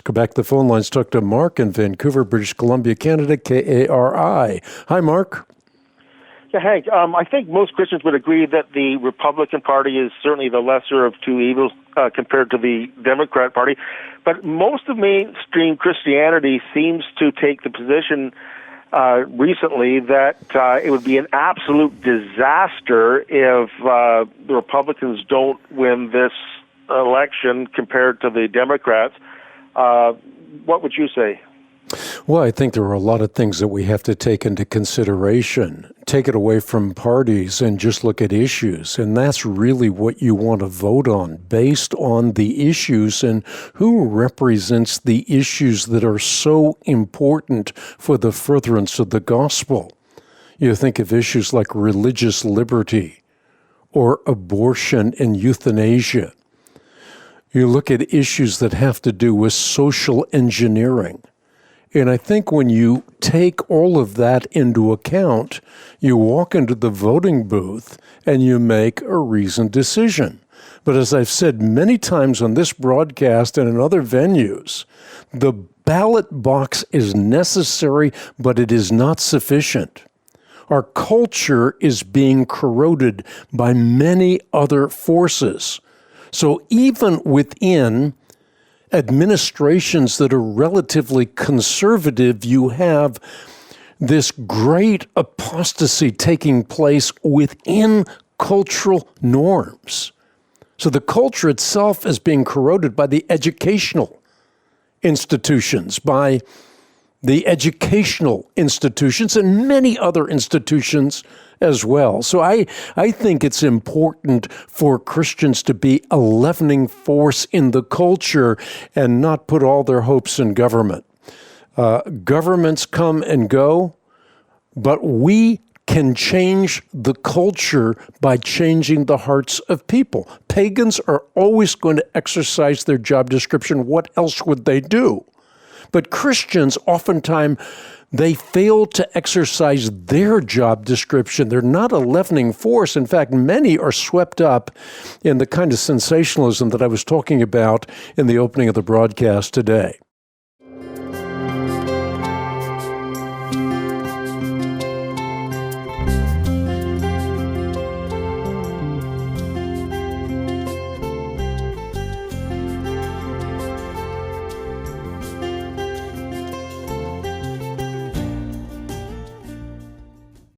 Let's go back to the phone lines, talk to Mark in Vancouver, British Columbia, Canada, KARI. Hi, Mark. Yeah, Hank, I think most Christians would agree that the Republican Party is certainly the lesser of two evils compared to the Democrat Party. But most of mainstream Christianity seems to take the position recently that it would be an absolute disaster if the Republicans don't win this election compared to the Democrats. What would you say? Well, I think there are a lot of things that we have to take into consideration. Take it away from parties and just look at issues. And that's really what you want to vote on, based on the issues and who represents the issues that are so important for the furtherance of the gospel. You think of issues like religious liberty or abortion and euthanasia. You look at issues that have to do with social engineering. And I think when you take all of that into account, you walk into the voting booth and you make a reasoned decision. But as I've said many times on this broadcast and in other venues, the ballot box is necessary, but it is not sufficient. Our culture is being corroded by many other forces. So even within administrations that are relatively conservative, you have this great apostasy taking place within cultural norms. So the culture itself is being corroded by the educational institutions, and many other institutions as well. So I think it's important for Christians to be a leavening force in the culture and not put all their hopes in government. Governments come and go, but we can change the culture by changing the hearts of people. Pagans are always going to exercise their job description. What else would they do? But Christians, oftentimes, they fail to exercise their job description. They're not a leavening force. In fact, many are swept up in the kind of sensationalism that I was talking about in the opening of the broadcast today.